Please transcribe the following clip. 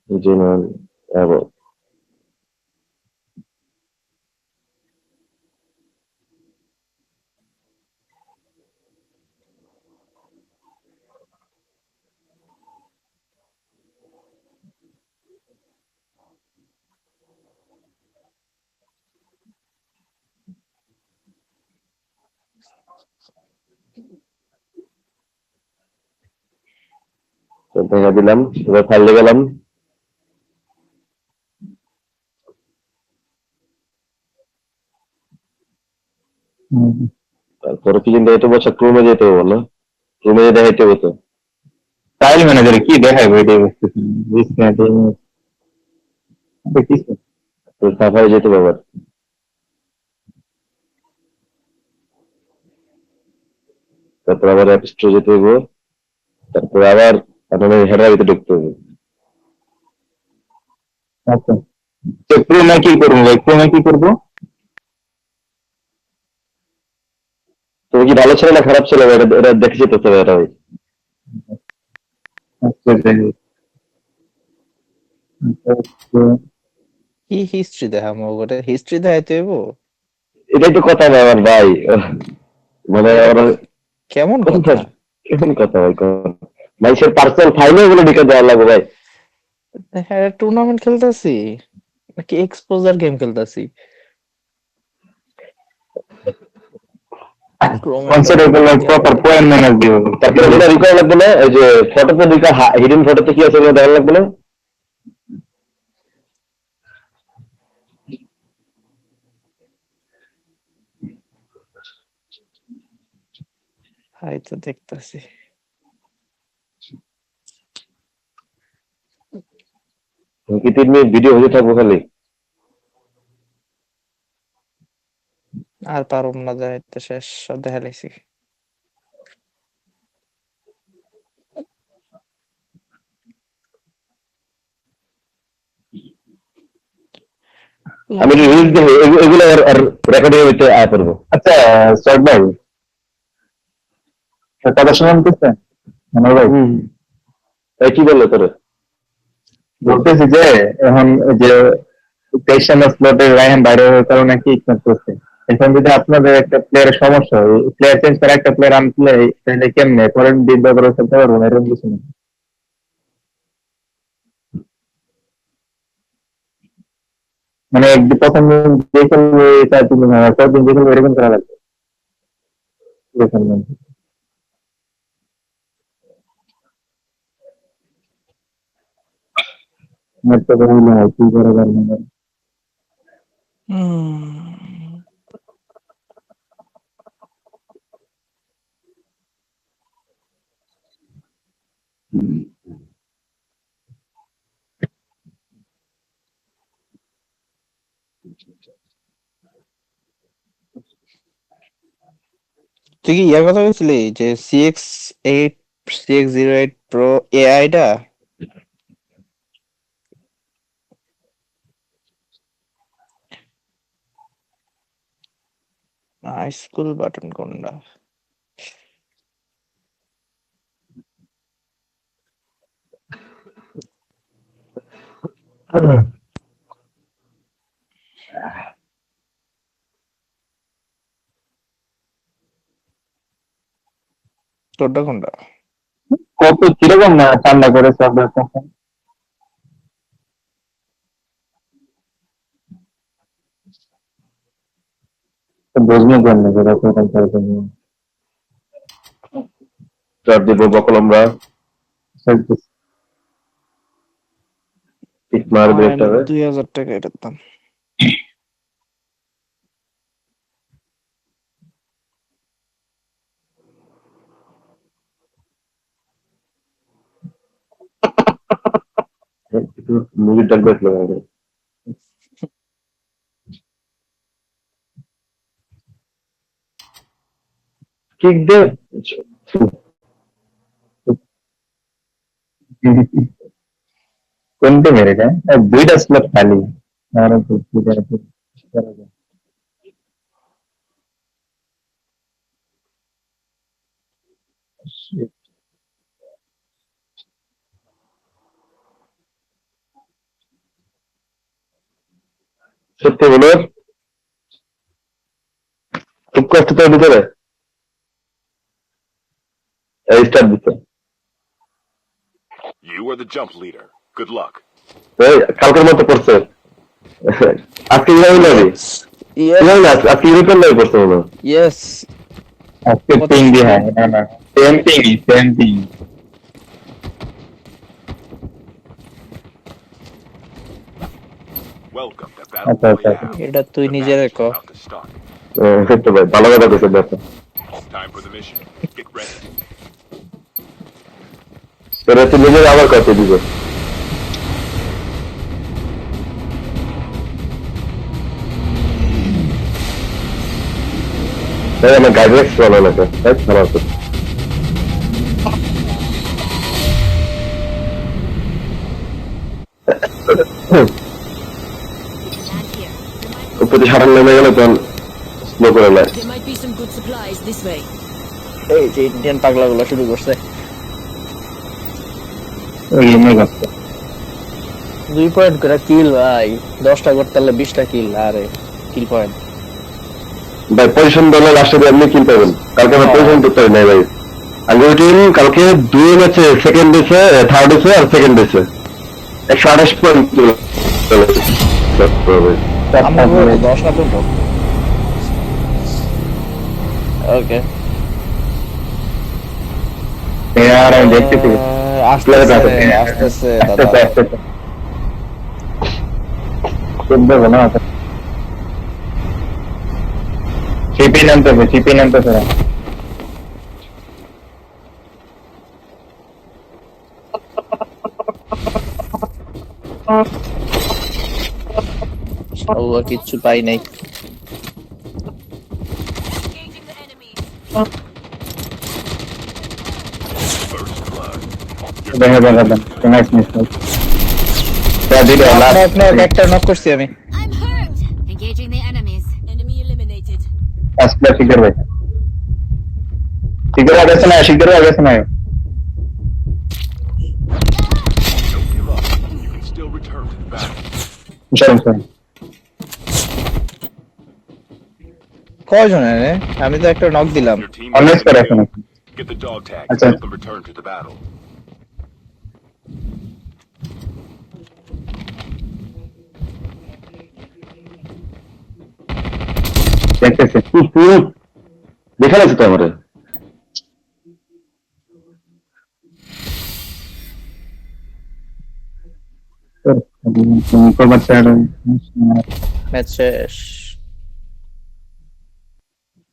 জি ma'am. এবং দেখা দিলাম, এবার ফাইলে গেলাম। তারপরে কি কিন্তু এটা বছর ক্রমে যেতে হবে না, ক্রমে দেখাইতে হবে তো। ফাইল ম্যানেজারে কি দেখাবে এটাই বুঝতেছি না। দেখিস তো সাফারি যেতে হবে আবার। তারপর আবার অ্যাপ স্টোর যেতে হবে। তারপর আবার আপনার হেডার ভিতরে ঢুকতে হবে। আচ্ছা, তো ক্রোমে কি করবো ভাই? ক্রোমে কি করবো? তুমি কি ভালো ছিল না খারাপ ছিল এটা এটা দেখে যেতে হবে এটা ভাই। আচ্ছা, যাই হোক। আচ্ছা, কি হিস্ট্রি দেখামো ওটা? হিস্ট্রি দেখাইতে হইব? এটাই তো কথা না আমার ভাই। মানে এটা ওরা কেমন কোন কথা? কেমন কথা ভাই, ভাই সে পার্সোনাল ফাইলে ওগুলো ঢুকে দেওয়া লাগবে ভাই। হ্যাঁ, টুর্নামেন্ট খেলতেছি নাকি এক্সপোজার গেম খেলতেছি? ক্রোমে কনসিডার করলে ঢুকে আবার প্রপার পয়েন্ট ম্যানেজ দিব। তারপরে যেটা রিকোয়ার লাগবে না, ওই যে ফটোতে দুইটা হিডেন ফটোতে কি আছে ওগুলো দেখা লাগবে না। হাই তো দেখতেছি। কি 3 মিনিট ভিডিও হতে থাকবো খালি। আর পারুম না, যাইতে শেষ সব দেখা লাইছি। আমি রিলস দেবো, এগুলো আর রেকর্ডিং হইতে আয় করবো। আচ্ছা, সৈয়দ ভাই, কথা শুনতেছেন? মনোর ভাই, হম। তাই কি বললো তোরে? বলতেছি যে এখন ওই যে 23 নম্বর স্লটে রায়হান বাইরে হওয়ার কারণে কি এক্সপেন্স করছে। এখন যদি আপনাদের একটা প্লেয়ারের সমস্যা হয়, প্লেয়ার চেঞ্জ করে একটা প্লেয়ার আনলে তাহলে কেমনে পরের দিন ব্যবহার করতে পারবো না, এরকম কিছু না? মানে প্রথম দিন যে খেলবে 4-3 দিন হয়, পরের দিন যে খেলবে এরকম করা লাগবে। এরকম না। নেট তো করিলে হয়, কি করে পারবো না। হুম, তুই কি ইয়ার কথা বলছিলি যে CX08 Pro AI টা? স্কুল বাটন কোনটা? তোরটা কোনটা? কত কিরকম না ঠান্ডা করে সব ব্যাপার। বুঝবো কেমনে করে এরকম করে করবো। চার দিব বকল আমরা, টিক মারবে আমার একটা। 2000 টাকা এটার দাম। মুভির ডাক দেখলো আমাদের। কিক দে। কোনটা মেরে যায়? দুইটা স্লট খালি। আর দুইটা করা যায়। সত্যি বলো, খুব কষ্ট তোর ভিতরে এই স্টার্ট দিতে। You are the jump leader. Good luck. এই কালকের মতো করছে আজকে ইরানি লাগে আজকে ইউরোপিয়ান লাগে করছে মনে হয়। ইয়েস আজকে পিং দিয়ে হ্যাঁ না না same ping Welcome to Okay, Battle okay. Royale. এটা তুই The নিজের match is co about to start. সত্যি ভাই ভালো কথা করছে দেখো, Time for the mission. Get ready. তোরা তুই নিজের আবার কত দিবে। তাই আমার গাড়ি রাখছি ভালো লাগে, তাই ভালো আছে। Land here. উপরে সারান নেমে গেলে তখন স্লো করে নেয়। There might be some good supplies this way. এই যে ইন্ডিয়ান পাগলাগুলো শুরু করছে। ওই এমনি করছে 2 পয়েন্ট করে কিল ভাই, 10টা করতে হলে 20টা কিল, আরে কিল পয়েন্ট। ভাই পজিশন দলে লাস্টে এমনি কিল পাবেন, কালকে আমার পজিশন করতে হয় নাই ভাই। আগে টিম কালকে 2 ম্যাচে সেকেন্ড হয়েছে, থার্ড হয়েছে আর সেকেন্ড হয়েছে, 128 পয়েন্ট আমরা 10 না পর্যন্ত। ওকে আর আমি দেখতেছি আসতেছে দাদা। দেবো না সিপি নামতেছে ও কিচ্ছু পাই নাই। Engaging the enemies. First blood. দেখা নাইস মিস একটা নক করছি আমি। I'm hurt. Engaging the enemies. Enemy eliminated. আসলে শিকার ভাই শিকার আগেছে না Don't give up. You can still return to the battle. Sorry কয়জন রে? আমি তো একটা নক দিলাম। Your team অনেক করে এখন get the dog tag আচ্ছা। to help them return to the battle. দেখতেছি দেখা যাচ্ছে তো আমারে। তুমি কবার ছাড়ো ম্যাচ শেষ।